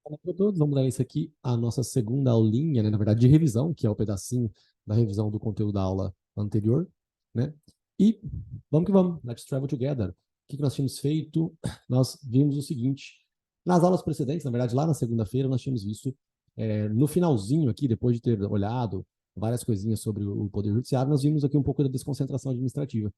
Olá para todos, vamos dar isso aqui a nossa segunda aulinha, né? Na verdade, de revisão, que é o pedacinho da revisão do conteúdo da aula anterior, né? E vamos que vamos, let's travel together. O que nós tínhamos feito? Nós vimos o seguinte, nas aulas precedentes, na verdade, lá na segunda-feira, nós tínhamos visto, no finalzinho aqui, depois de ter olhado várias coisinhas sobre o Poder Judiciário, nós vimos aqui um pouco da desconcentração administrativa.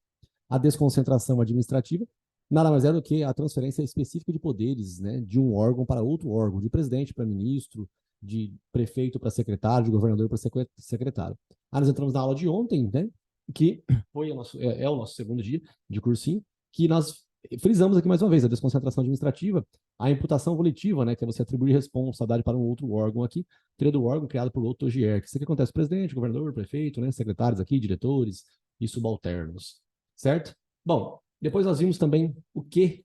A desconcentração administrativa nada mais é do que a transferência específica de poderes, né, de um órgão para outro órgão, de presidente para ministro, de prefeito para secretário, de governador para secretário. Aí nós entramos na aula de ontem, né, que foi o nosso segundo dia de cursinho, que nós frisamos aqui mais uma vez a desconcentração administrativa, a imputação volitiva, né, que é você atribuir responsabilidade para um outro órgão aqui, teria do órgão criado por outro OGR, que isso aqui acontece presidente, governador, prefeito, né, secretários aqui, diretores e subalternos, certo? Bom, depois nós vimos também o que?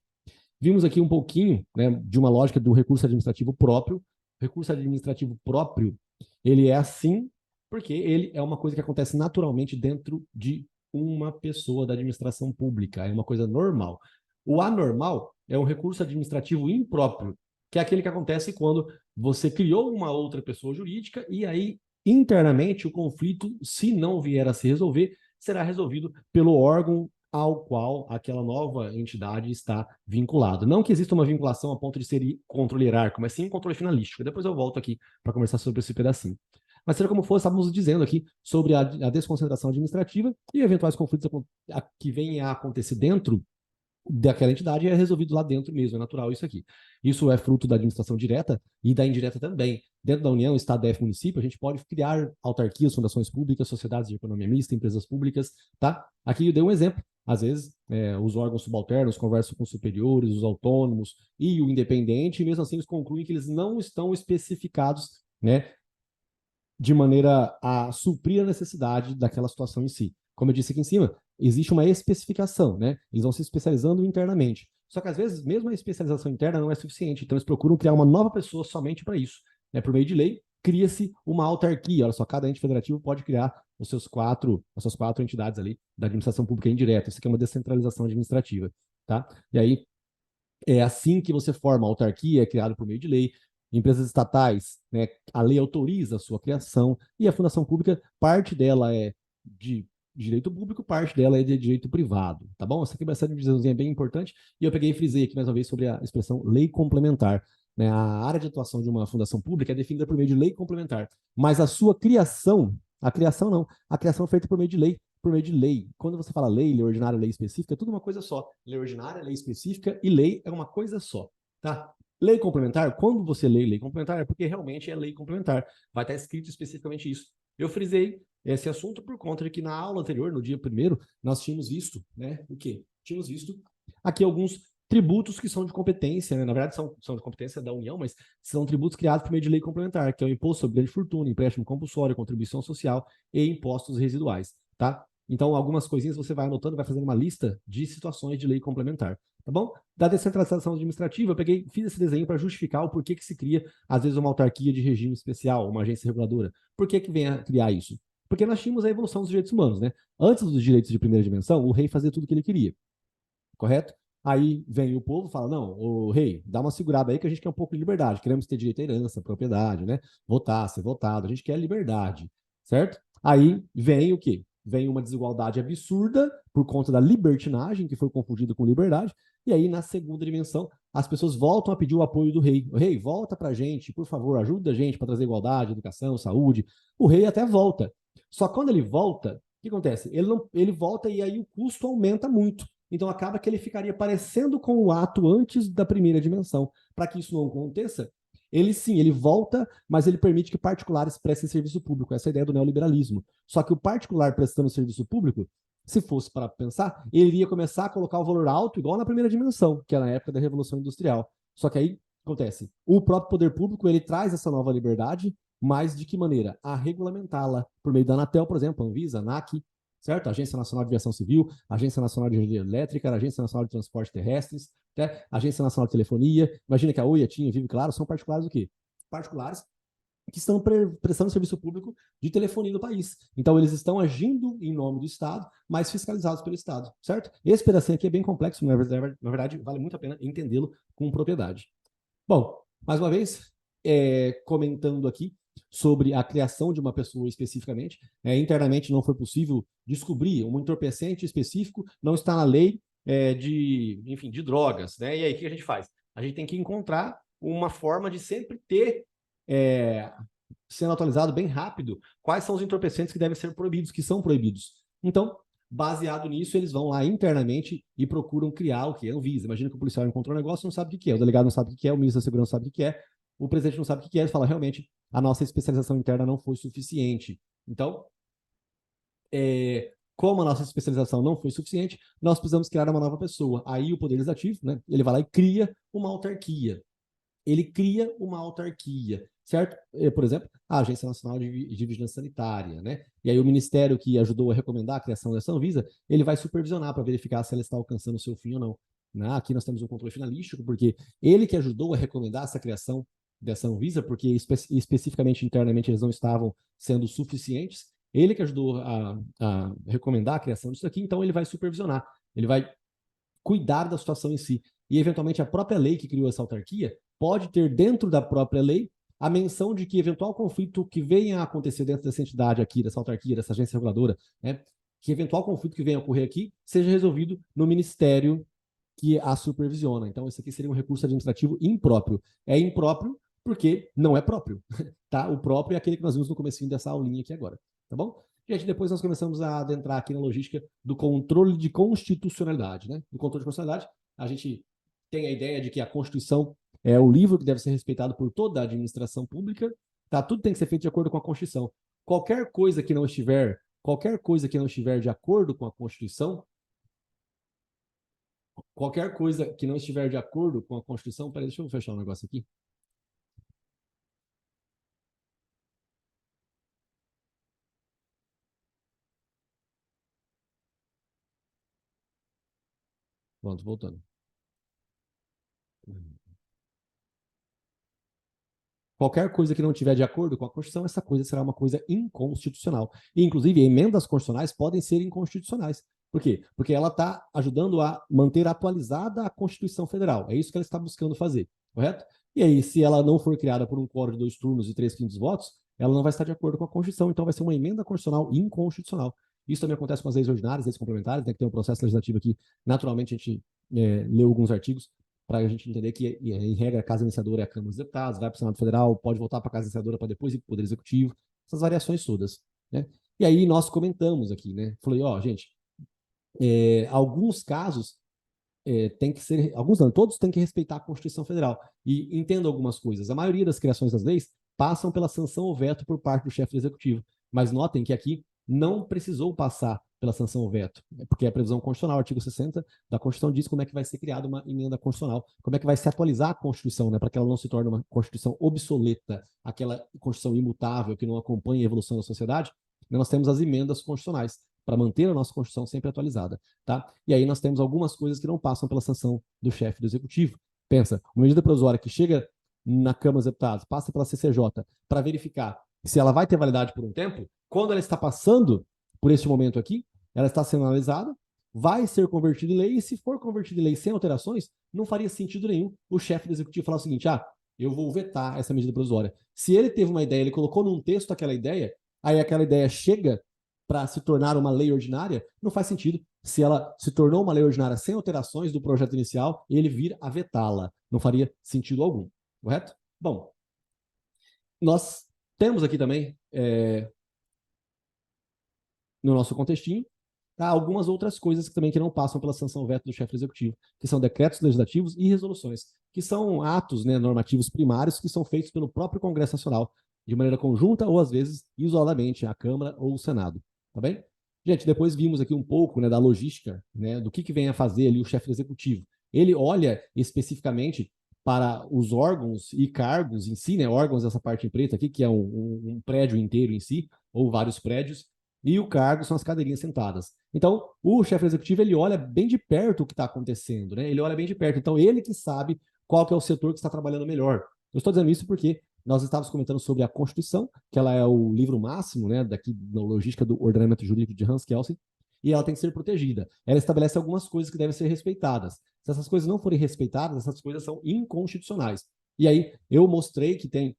Vimos aqui um pouquinho, né, de uma lógica do recurso administrativo próprio. O recurso administrativo próprio, ele é assim porque ele é uma coisa que acontece naturalmente dentro de uma pessoa da administração pública, é uma coisa normal. O anormal é um recurso administrativo impróprio, que é aquele que acontece quando você criou uma outra pessoa jurídica e aí internamente o conflito, se não vier a se resolver, será resolvido pelo órgão ao qual aquela nova entidade está vinculada. Não que exista uma vinculação a ponto de ser controle hierárquico, mas sim um controle finalístico. Depois eu volto aqui para conversar sobre esse pedacinho. Mas seja como for, estávamos dizendo aqui sobre a desconcentração administrativa e eventuais conflitos que venham a acontecer dentro daquela entidade é resolvido lá dentro mesmo, é natural isso aqui. Isso é fruto da administração direta e da indireta também. Dentro da União, Estado, DF, município, a gente pode criar autarquias, fundações públicas, sociedades de economia mista, empresas públicas, tá? Aqui eu dei um exemplo. Às vezes, os órgãos subalternos conversam com os superiores, os autônomos e o independente, e mesmo assim eles concluem que eles não estão especificados, né, de maneira a suprir a necessidade daquela situação em si. Como eu disse aqui em cima, existe uma especificação, né? Eles vão se especializando internamente. Só que às vezes, mesmo a especialização interna não é suficiente, então eles procuram criar uma nova pessoa somente para isso. Né? Por meio de lei, cria-se uma autarquia. Olha só, cada ente federativo pode criar as suas quatro entidades ali da administração pública indireta. Isso aqui é uma descentralização administrativa, tá? E aí, é assim que você forma a autarquia, é criado por meio de lei. Empresas estatais, né, a lei autoriza a sua criação, e a fundação pública, parte dela é de direito público, parte dela é de direito privado, tá bom? Essa aqui vai ser uma divisãozinha bem importante, e eu peguei e frisei aqui mais uma vez sobre a expressão lei complementar. Né? A área de atuação de uma fundação pública é definida por meio de lei complementar, mas a sua criação, a criação não, a criação é feita por meio de lei, por meio de lei. Quando você fala lei ordinária, lei específica, é tudo uma coisa só. Lei ordinária, lei específica e lei é uma coisa só, tá? Lei complementar, quando você lê lei complementar, é porque realmente é lei complementar. Vai estar escrito especificamente isso. Eu frisei esse assunto por conta de que na aula anterior, no dia primeiro, nós tínhamos visto, né, o quê? Tínhamos visto aqui alguns tributos que são de competência, né? Na verdade são de competência da União, mas são tributos criados por meio de lei complementar, que é o imposto sobre grande fortuna, empréstimo compulsório, contribuição social e impostos residuais, tá? Então, algumas coisinhas você vai anotando, vai fazendo uma lista de situações de lei complementar, tá bom? Da descentralização administrativa, eu peguei, fiz esse desenho para justificar o porquê que se cria, às vezes, uma autarquia de regime especial, uma agência reguladora. Por que vem a criar isso? Porque nós tínhamos a evolução dos direitos humanos, né? Antes dos direitos de primeira dimensão, o rei fazia tudo o que ele queria, correto? Aí vem o povo e fala, não, o rei, dá uma segurada aí que a gente quer um pouco de liberdade, queremos ter direito à herança, propriedade, né? Votar, ser votado, a gente quer liberdade, certo? Aí vem o quê? Vem uma desigualdade absurda por conta da libertinagem, que foi confundida com liberdade, e aí na segunda dimensão as pessoas voltam a pedir o apoio do rei. O rei, volta pra gente, por favor, ajuda a gente para trazer igualdade, educação, saúde. O rei até volta. Só que quando ele volta, o que acontece? Ele volta e aí o custo aumenta muito. Então acaba que ele ficaria parecendo com o ato antes da primeira dimensão. Para que isso não aconteça, ele sim, ele volta, mas ele permite que particulares prestem serviço público. Essa é a ideia do neoliberalismo. Só que o particular prestando serviço público, se fosse para pensar, ele iria começar a colocar o valor alto igual na primeira dimensão, que é na época da Revolução Industrial. Só que aí acontece, o próprio poder público ele traz essa nova liberdade, mas de que maneira? A regulamentá-la por meio da Anatel, por exemplo, Anvisa, ANAC, certo? Agência Nacional de Aviação Civil, Agência Nacional de Energia Elétrica, Agência Nacional de Transportes Terrestres, né? Agência Nacional de Telefonia. Imagina que a Oi, a TIM, a Vivo, claro, são particulares o quê? Particulares que estão prestando serviço público de telefonia no país. Então, eles estão agindo em nome do Estado, mas fiscalizados pelo Estado, certo? Esse pedacinho aqui é bem complexo, na verdade vale muito a pena entendê-lo com propriedade. Bom, mais uma vez, comentando aqui sobre a criação de uma pessoa especificamente. Internamente não foi possível descobrir um entorpecente específico, não está na lei de drogas, né? E aí, o que a gente faz? A gente tem que encontrar uma forma de sempre ter, sendo atualizado bem rápido, quais são os entorpecentes que devem ser proibidos, que são proibidos. Então, baseado nisso, eles vão lá internamente e procuram criar o que? Anvisa. Imagina que o policial encontrou um negócio e não sabe o que é, o delegado não sabe o que é, o ministro da Segurança não sabe o que é, o presidente não sabe o que é, ele fala, realmente, a nossa especialização interna não foi suficiente. Então, como a nossa especialização não foi suficiente, nós precisamos criar uma nova pessoa. Aí o Poder Legislativo, né, ele vai lá e cria uma autarquia. Ele cria uma autarquia, certo? Por exemplo, a Agência Nacional de Vigilância Sanitária, né? E aí o Ministério que ajudou a recomendar a criação dessa Anvisa, ele vai supervisionar para verificar se ela está alcançando o seu fim ou não. Né? Aqui nós temos um controle finalístico, porque ele que ajudou a recomendar essa criação dessa Anvisa, porque especificamente internamente eles não estavam sendo suficientes, ele que ajudou a recomendar a criação disso aqui, então ele vai supervisionar, ele vai cuidar da situação em si. E, eventualmente, a própria lei que criou essa autarquia pode ter dentro da própria lei a menção de que eventual conflito que venha a acontecer dentro dessa entidade aqui, dessa autarquia, dessa agência reguladora, né, que eventual conflito que venha a ocorrer aqui seja resolvido no ministério que a supervisiona. Então, esse aqui seria um recurso administrativo impróprio. É impróprio porque não é próprio. Tá? O próprio é aquele que nós vimos no comecinho dessa aulinha aqui agora. Tá bom? Gente, depois nós começamos a adentrar aqui na logística do controle de constitucionalidade. Né? Do controle de constitucionalidade, a gente tem a ideia de que a Constituição é o livro que deve ser respeitado por toda a administração pública. Tá? Tudo tem que ser feito de acordo com a Constituição. Qualquer coisa que não estiver de acordo com a Constituição, peraí, deixa eu fechar um negócio aqui. Pronto, voltando. Qualquer coisa que não tiver de acordo com a Constituição, essa coisa será uma coisa inconstitucional. E, inclusive, emendas constitucionais podem ser inconstitucionais. Por quê? Porque ela está ajudando a manter atualizada a Constituição Federal. É isso que ela está buscando fazer, correto? E aí, se ela não for criada por um quórum de 2 turnos e 3/5 votos, ela não vai estar de acordo com a Constituição, então vai ser uma emenda constitucional inconstitucional. Isso também acontece com as leis ordinárias, leis complementares, né, que tem um processo legislativo aqui. Naturalmente, a gente leu alguns artigos para a gente entender que, em regra, a Casa Iniciadora é a Câmara dos Deputados, vai para o Senado Federal, pode voltar para a Casa Iniciadora para depois ir para o Poder Executivo, essas variações todas. Né? E aí nós comentamos aqui, né? Falei, gente, alguns casos tem que ser, alguns não, todos têm que respeitar a Constituição Federal. E entendo algumas coisas. A maioria das criações das leis passam pela sanção ou veto por parte do chefe do Executivo. Mas notem que aqui não precisou passar pela sanção ou veto, porque a previsão constitucional, artigo 60 da Constituição, diz como é que vai ser criada uma emenda constitucional, como é que vai se atualizar a Constituição, né, para que ela não se torne uma Constituição obsoleta, aquela Constituição imutável que não acompanha a evolução da sociedade. Nós temos as emendas constitucionais para manter a nossa Constituição sempre atualizada. Tá? E aí nós temos algumas coisas que não passam pela sanção do chefe do Executivo. Pensa, uma medida provisória que chega na Câmara dos Deputados, passa pela CCJ, para verificar se ela vai ter validade por um tempo, quando ela está passando por este momento aqui, ela está sendo analisada, vai ser convertida em lei, e se for convertida em lei sem alterações, não faria sentido nenhum o chefe do Executivo falar o seguinte, eu vou vetar essa medida provisória. Se ele teve uma ideia, ele colocou num texto aquela ideia, aí aquela ideia chega para se tornar uma lei ordinária, não faz sentido. Se ela se tornou uma lei ordinária sem alterações do projeto inicial, ele vir a vetá-la. Não faria sentido algum, correto? Bom, nós temos aqui também, no nosso contextinho, algumas outras coisas que também que não passam pela sanção veto do chefe do Executivo, que são decretos legislativos e resoluções, que são atos, né, normativos primários que são feitos pelo próprio Congresso Nacional, de maneira conjunta ou, às vezes, isoladamente, a Câmara ou o Senado. Tá bem? Gente, depois vimos aqui um pouco, né, da logística, né, do que vem a fazer ali o chefe do Executivo. Ele olha especificamente para os órgãos e cargos em si, né, órgãos dessa parte preta aqui, que é um prédio inteiro em si, ou vários prédios, e o cargo são as cadeirinhas sentadas. Então, o chefe executivo, ele olha bem de perto o que está acontecendo, né? Ele olha bem de perto. Então, ele que sabe qual que é o setor que está trabalhando melhor. Eu estou dizendo isso porque nós estávamos comentando sobre a Constituição, que ela é o livro máximo, né, daqui na logística do ordenamento jurídico de Hans Kelsen, e ela tem que ser protegida. Ela estabelece algumas coisas que devem ser respeitadas. Se essas coisas não forem respeitadas, essas coisas são inconstitucionais. E aí eu mostrei que tem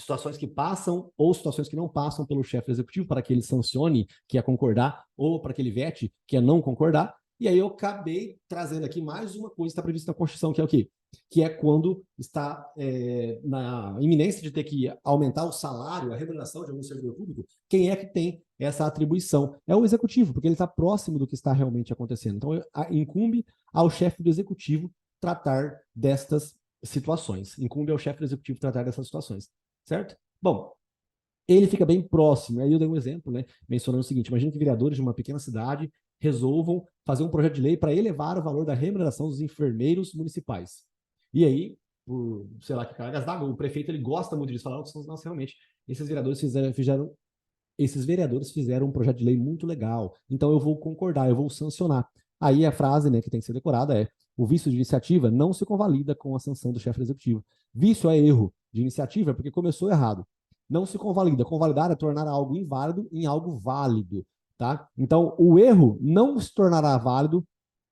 situações que passam ou situações que não passam pelo chefe executivo para que ele sancione, que é concordar, ou para que ele vete, que é não concordar. E aí eu acabei trazendo aqui mais uma coisa que está prevista na Constituição, que é o quê? Que é quando está na iminência de ter que aumentar o salário, a remuneração de algum servidor público, quem é que tem essa atribuição? É o executivo, porque ele está próximo do que está realmente acontecendo. Então, incumbe ao chefe do executivo tratar destas situações. Incumbe ao chefe do executivo tratar dessas situações. Certo? Bom, ele fica bem próximo. Aí eu dei um exemplo, né, mencionando o seguinte: imagina que vereadores de uma pequena cidade resolvam fazer um projeto de lei para elevar o valor da remuneração dos enfermeiros municipais. E aí, por, sei lá, que cargas d'água, o prefeito ele gosta muito disso, falar, nossa, realmente, esses vereadores fizeram um projeto de lei muito legal, então eu vou concordar, eu vou sancionar. Aí a frase, né, que tem que ser decorada é: o vício de iniciativa não se convalida com a sanção do chefe executivo. Vício é erro de iniciativa porque começou errado. Não se convalida. Convalidar é tornar algo inválido em algo válido, tá? Então, o erro não se tornará válido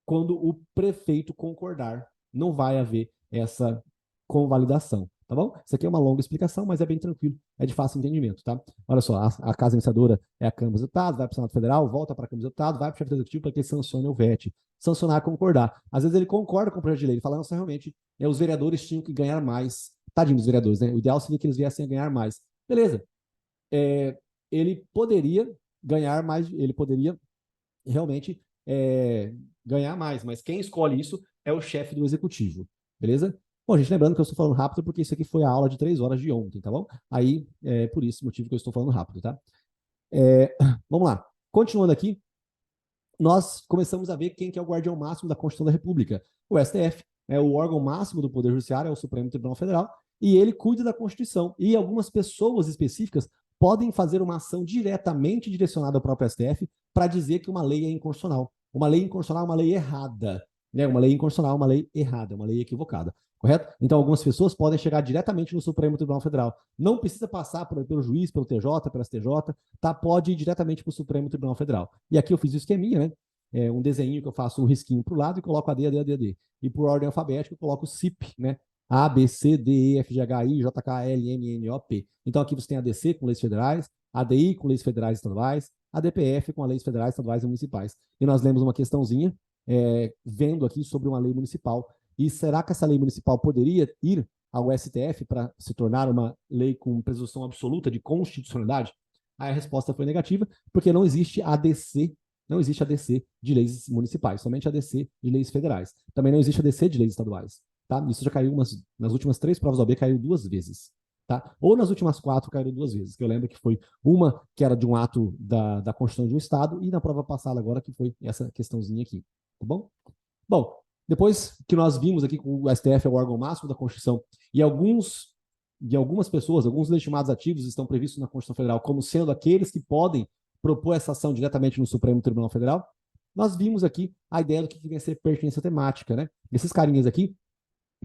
quando o prefeito concordar. Não vai haver essa convalidação, tá bom? Isso aqui é uma longa explicação, mas é bem tranquilo, é de fácil entendimento, tá? Olha só, a casa iniciadora é a Câmara dos Deputados, vai para o Senado Federal, volta para a Câmara dos Deputados, vai para o chefe do executivo para que ele sancione o VET. Sancionar, concordar. Às vezes ele concorda com o projeto de lei, ele fala, nossa, realmente, os vereadores tinham que ganhar mais. Tadinho dos vereadores, né? O ideal seria que eles viessem a ganhar mais. Beleza. Ele poderia ganhar mais, ele poderia realmente ganhar mais, mas quem escolhe isso é o chefe do executivo, beleza? Bom, gente, lembrando que eu estou falando rápido porque isso aqui foi a aula de 3 horas de ontem, tá bom? Aí, por esse motivo que eu estou falando rápido, tá? Vamos lá. Continuando aqui, nós começamos a ver quem que é o guardião máximo da Constituição da República. O STF é o órgão máximo do Poder Judiciário, é o Supremo Tribunal Federal, e ele cuida da Constituição. E algumas pessoas específicas podem fazer uma ação diretamente direcionada ao próprio STF para dizer que uma lei é inconstitucional. Uma lei inconstitucional é uma lei errada. Né? Uma lei inconstitucional é uma lei errada, uma lei equivocada. Correto? Então, algumas pessoas podem chegar diretamente no Supremo Tribunal Federal. Não precisa passar pelo juiz, pelo TJ, pelo STJ, tá? Pode ir diretamente para o Supremo Tribunal Federal. E aqui eu fiz o esqueminha, né? Um desenho que eu faço um risquinho para o lado e coloco AD, AD, AD, AD. E por ordem alfabética eu coloco o CIP, né? A, B, C, D, E, F, G, H, I, J, K, L, M, N, O, P. Então aqui você tem ADC com leis federais, ADI com leis federais e estaduais, ADPF com as leis federais, estaduais e municipais. E nós lemos uma questãozinha vendo aqui sobre uma lei municipal. E será que essa lei municipal poderia ir ao STF para se tornar uma lei com presunção absoluta de constitucionalidade? Aí a resposta foi negativa, porque não existe ADC de leis municipais, somente ADC de leis federais. Também não existe ADC de leis estaduais. Tá? Isso já caiu nas últimas 3 provas da OAB, caiu 2 vezes. Tá? Ou nas últimas 4 caiu 2 vezes, que eu lembro que foi uma que era de um ato da Constituição de um Estado, e na prova passada agora que foi essa questãozinha aqui. Tá bom? Bom, depois que nós vimos aqui que o STF é o órgão máximo da Constituição e algumas pessoas, alguns legitimados ativos estão previstos na Constituição Federal como sendo aqueles que podem propor essa ação diretamente no Supremo Tribunal Federal, nós vimos aqui a ideia do que devia ser pertinência temática, né? Esses carinhas aqui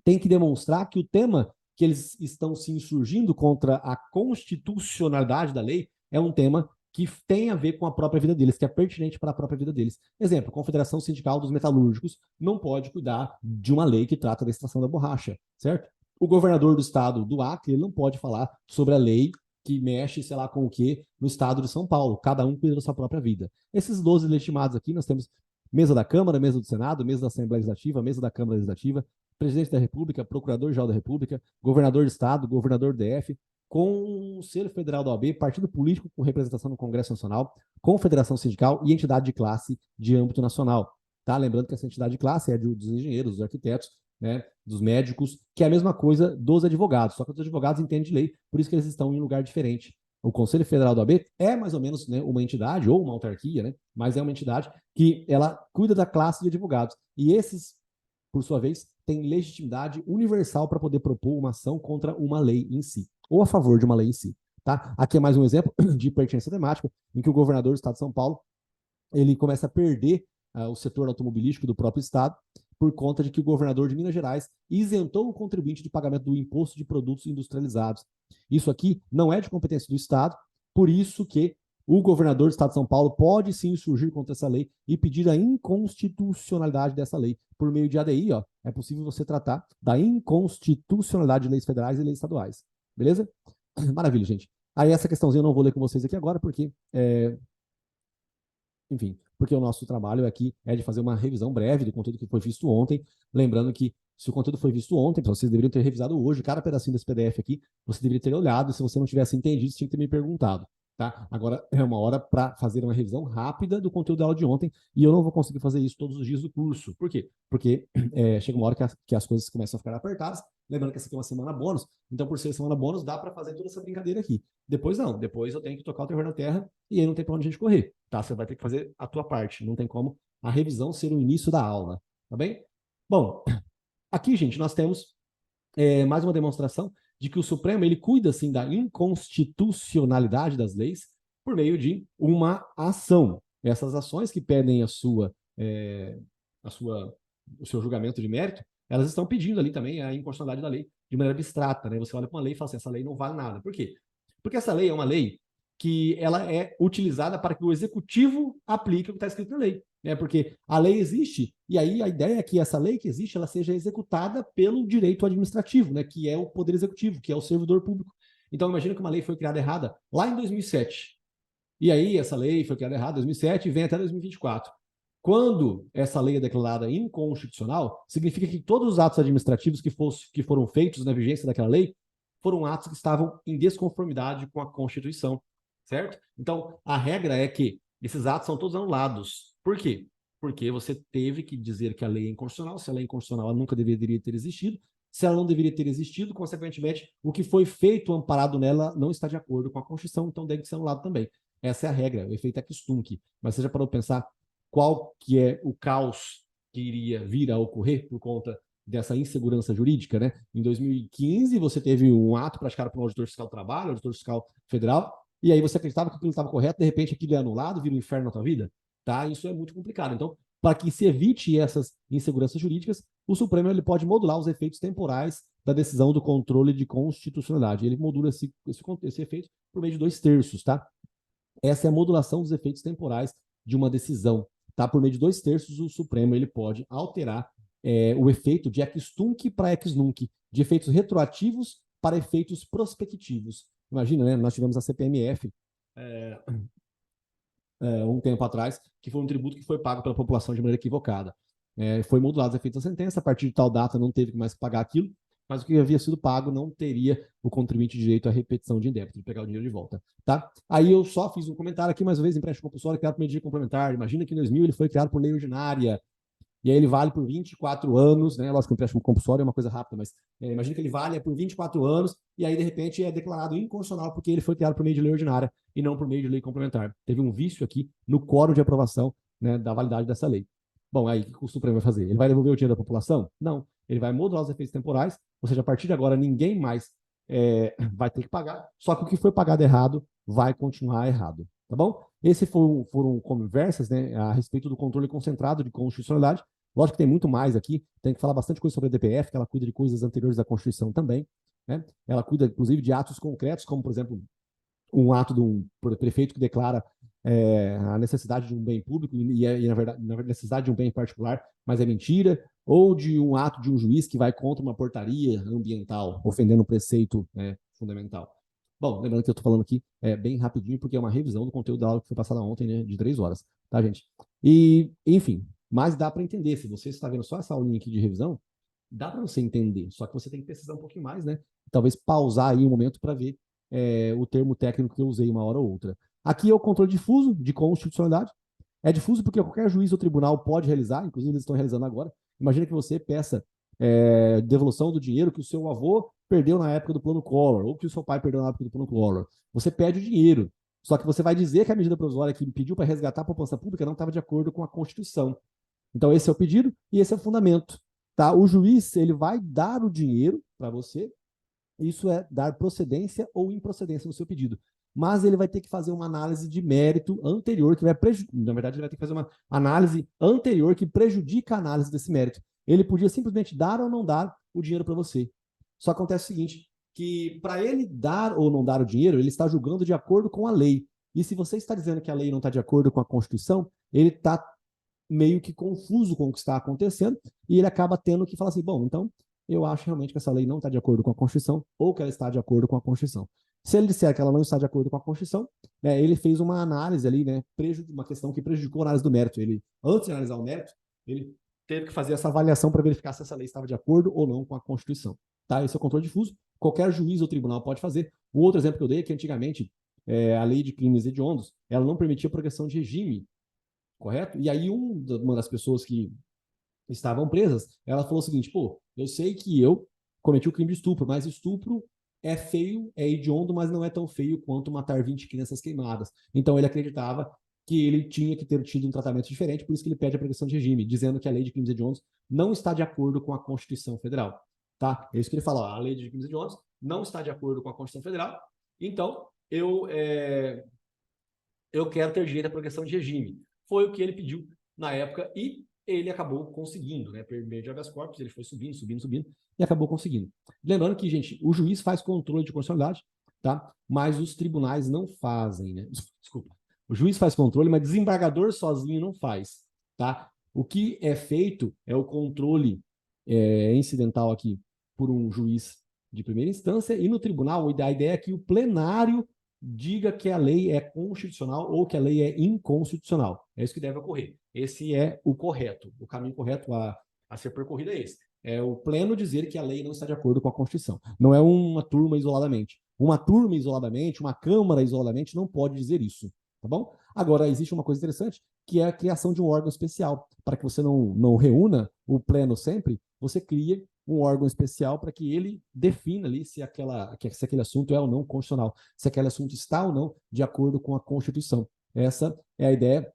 têm que demonstrar que o tema que eles estão se insurgindo contra a constitucionalidade da lei é um tema que tem a ver com a própria vida deles, que é pertinente para a própria vida deles. Exemplo, a Confederação Sindical dos Metalúrgicos não pode cuidar de uma lei que trata da extração da borracha, certo? O governador do estado do Acre ele não pode falar sobre a lei que mexe, sei lá, com o que no estado de São Paulo. Cada um cuida da sua própria vida. Esses 12 legitimados aqui, nós temos mesa da Câmara, mesa do Senado, mesa da Assembleia Legislativa, mesa da Câmara Legislativa, presidente da República, procurador-geral da República, governador de estado, governador do DF, Conselho Federal da OAB, partido político com representação no Congresso Nacional, confederação sindical e entidade de classe de âmbito nacional. Tá? Lembrando que essa entidade de classe é dos engenheiros, dos arquitetos, né, dos médicos, que é a mesma coisa dos advogados, só que os advogados entendem de lei, por isso que eles estão em um lugar diferente. O Conselho Federal da OAB é mais ou menos, né, uma entidade ou uma autarquia, né, mas é uma entidade que ela cuida da classe de advogados. E esses, por sua vez, têm legitimidade universal para poder propor uma ação contra uma lei em si, ou a favor de uma lei em si. Tá? Aqui é mais um exemplo de pertinência temática, em que o governador do estado de São Paulo ele começa a perder o setor automobilístico do próprio estado, por conta de que o governador de Minas Gerais isentou o contribuinte de pagamento do imposto de produtos industrializados. Isso aqui não é de competência do Estado, por isso que o governador do estado de São Paulo pode sim surgir contra essa lei e pedir a inconstitucionalidade dessa lei. Por meio de ADI, ó, é possível você tratar da inconstitucionalidade de leis federais e leis estaduais. Beleza? Maravilha, gente. Aí essa questãozinha eu não vou ler com vocês aqui agora, porque enfim, porque o nosso trabalho aqui é de fazer uma revisão breve do conteúdo que foi visto ontem. Lembrando que se o conteúdo foi visto ontem, vocês deveriam ter revisado hoje, cada pedacinho desse PDF aqui, você deveria ter olhado, e se você não tivesse entendido, você tinha que ter me perguntado. Tá? Agora é uma hora para fazer uma revisão rápida do conteúdo da aula de ontem, e eu não vou conseguir fazer isso todos os dias do curso. Por quê? Porque chega uma hora que as coisas começam a ficar apertadas. Lembrando que essa aqui é uma semana bônus, então por ser semana bônus, dá para fazer toda essa brincadeira aqui. Depois não, depois eu tenho que tocar o terror na terra, e aí não tem para onde a gente correr, tá? Você vai ter que fazer a tua parte, não tem como a revisão ser o início da aula, tá bem? Bom, aqui, gente, nós temos mais uma demonstração de que o Supremo ele cuida assim da inconstitucionalidade das leis por meio de uma ação. Essas ações que pedem o seu julgamento de mérito, elas estão pedindo ali também a inconstitucionalidade da lei de maneira abstrata, né? Você olha para uma lei e fala assim, essa lei não vale nada. Por quê? Porque essa lei é uma lei que ela é utilizada para que o executivo aplique o que está escrito na lei, né? Porque a lei existe e aí a ideia é que essa lei que existe ela seja executada pelo direito administrativo, né? Que é o poder executivo, que é o servidor público. Então imagina que uma lei foi criada errada lá em 2007. E aí essa lei foi criada errada em 2007 e vem até 2024. Quando essa lei é declarada inconstitucional, significa que todos os atos administrativos que foram feitos na vigência daquela lei foram atos que estavam em desconformidade com a Constituição, certo? Então, a regra é que esses atos são todos anulados. Por quê? Porque você teve que dizer que a lei é inconstitucional. Se a lei é inconstitucional, ela nunca deveria ter existido. Se ela não deveria ter existido, consequentemente, o que foi feito amparado nela não está de acordo com a Constituição, então deve ser anulado também. Essa é a regra, o efeito Extunc. Mas você já parou para pensar qual que é o caos que iria vir a ocorrer por conta dessa insegurança jurídica, né? Em 2015, você teve um ato praticado por um auditor fiscal do trabalho, auditor fiscal federal, e aí você acreditava que aquilo estava correto, de repente aquilo é anulado, vira um inferno na tua vida, tá? Isso é muito complicado. Então, para que se evite essas inseguranças jurídicas, o Supremo ele pode modular os efeitos temporais da decisão do controle de constitucionalidade. Ele modula esse efeito por meio de 2/3, tá? Essa é a modulação dos efeitos temporais de uma decisão. Tá? Por meio de 2/3, o Supremo ele pode alterar o efeito de Extunc para Exnunc, de efeitos retroativos para efeitos prospectivos. Imagina, né? Nós tivemos a CPMF um tempo atrás, que foi um tributo que foi pago pela população de maneira equivocada. Foi modulado os efeitos da sentença, a partir de tal data não teve mais que pagar aquilo, mas o que havia sido pago não teria o contribuinte direito à repetição de débito, de pegar o dinheiro de volta. Tá? Aí eu só fiz um comentário aqui, mais uma vez, empréstimo compulsório criado por medida complementar. Imagina que em 2000 ele foi criado por lei ordinária, e aí ele vale por 24 anos, né? Lógico que o empréstimo compulsório é uma coisa rápida, mas imagina que ele vale por 24 anos, e aí, de repente, é declarado inconstitucional porque ele foi criado por meio de lei ordinária e não por meio de lei complementar. Teve um vício aqui no quórum de aprovação, né, da validade dessa lei. Bom, aí o que o Supremo vai fazer? Ele vai devolver o dinheiro da população? Não. Ele vai modular os efeitos temporais, ou seja, a partir de agora ninguém mais vai ter que pagar, só que o que foi pagado errado vai continuar errado, tá bom? Esses foram conversas, né, a respeito do controle concentrado de constitucionalidade. Lógico que tem muito mais aqui, tem que falar bastante coisa sobre a DPF, que ela cuida de coisas anteriores da Constituição também, né? Ela cuida, inclusive, de atos concretos, como, por exemplo, um ato de um prefeito que declara a necessidade de um bem público e na verdade, necessidade de um bem em particular, mas é mentira, ou de um ato de um juiz que vai contra uma portaria ambiental, ofendendo um preceito fundamental. Bom, lembrando que eu estou falando aqui bem rapidinho, porque é uma revisão do conteúdo da aula que foi passada ontem, né, de 3 horas, tá, gente? E, enfim, mas dá para entender. Se você está vendo só essa aulinha aqui de revisão, dá para você entender, só que você tem que precisar um pouquinho mais, né? Talvez pausar aí um momento para ver o termo técnico que eu usei uma hora ou outra. Aqui é o controle difuso de constitucionalidade. É difuso porque qualquer juiz ou tribunal pode realizar, inclusive eles estão realizando agora. Imagina que você peça devolução do dinheiro que o seu avô perdeu na época do plano Collor, ou que o seu pai perdeu na época do plano Collor. Você pede o dinheiro, só que você vai dizer que a medida provisória que pediu para resgatar a poupança pública não estava de acordo com a Constituição. Então, esse é o pedido e esse é o fundamento. Tá? O juiz ele vai dar o dinheiro para você, isso é dar procedência ou improcedência no seu pedido. Mas ele vai ter que fazer uma análise de mérito anterior, que vai prejudicar. Na verdade, ele vai ter que fazer uma análise anterior que prejudica a análise desse mérito. Ele podia simplesmente dar ou não dar o dinheiro para você. Só acontece o seguinte, que para ele dar ou não dar o dinheiro, ele está julgando de acordo com a lei. E se você está dizendo que a lei não está de acordo com a Constituição, ele está meio que confuso com o que está acontecendo e ele acaba tendo que falar assim, bom, então eu acho realmente que essa lei não está de acordo com a Constituição ou que ela está de acordo com a Constituição. Se ele disser que ela não está de acordo com a Constituição, ele fez uma análise ali, né, uma questão que prejudicou a análise do mérito. Ele, antes de analisar o mérito, ele teve que fazer essa avaliação para verificar se essa lei estava de acordo ou não com a Constituição. Tá? Esse é o controle difuso. Qualquer juiz ou tribunal pode fazer. Um outro exemplo que eu dei é que antigamente a lei de crimes hediondos, ela não permitia progressão de regime, correto? E aí uma das pessoas que estavam presas, ela falou o seguinte, pô, eu sei que eu cometi o crime de estupro, mas estupro é feio, é hediondo, mas não é tão feio quanto matar 20 crianças queimadas. Então ele acreditava que ele tinha que ter tido um tratamento diferente, por isso que ele pede a progressão de regime, dizendo que a lei de crimes hediondos não está de acordo com a Constituição Federal. Tá? É isso que ele fala, ó, a lei de crimes hediondos não está de acordo com a Constituição Federal, então eu quero ter direito à progressão de regime. Foi o que ele pediu na época e ele acabou conseguindo, né? Por meio de habeas corpus, ele foi subindo, subindo, subindo e acabou conseguindo. Lembrando que, gente, o juiz faz controle de constitucionalidade, tá? Mas os tribunais não fazem, né? Desculpa. O juiz faz controle, mas desembargador sozinho não faz, tá? O que é feito é o controle incidental aqui por um juiz de primeira instância e no tribunal a ideia é que o plenário diga que a lei é constitucional ou que a lei é inconstitucional. É isso que deve ocorrer. Esse é o correto. O caminho correto a ser percorrido é esse. É o pleno dizer que a lei não está de acordo com a Constituição. Não é uma turma isoladamente. Uma turma isoladamente, uma Câmara isoladamente não pode dizer isso. Tá bom? Agora, existe uma coisa interessante, que é a criação de um órgão especial. Para que você não reúna o pleno sempre, você cria um órgão especial para que ele defina ali se aquele assunto é ou não constitucional, se aquele assunto está ou não de acordo com a Constituição. Essa é a ideia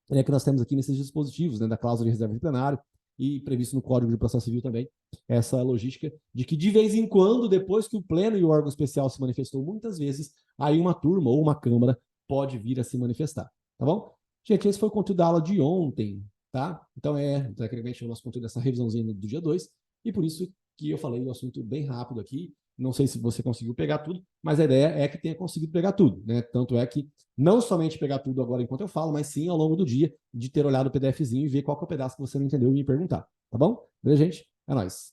que nós temos aqui nesses dispositivos, né, da cláusula de reserva de plenário e previsto no Código de Processo Civil também, essa logística de que de vez em quando, depois que o pleno e o órgão especial se manifestou muitas vezes, aí uma turma ou uma Câmara pode vir a se manifestar, tá bom? Gente, esse foi o conteúdo da aula de ontem, tá? Então tecnicamente, o nosso conteúdo dessa revisãozinha do dia 2, e por isso que eu falei o assunto bem rápido aqui. Não sei se você conseguiu pegar tudo, mas a ideia é que tenha conseguido pegar tudo, né? Tanto é que não somente pegar tudo agora enquanto eu falo, mas sim ao longo do dia, de ter olhado o PDFzinho e ver qual que é o pedaço que você não entendeu e me perguntar, tá bom? Beleza, gente? É nóis.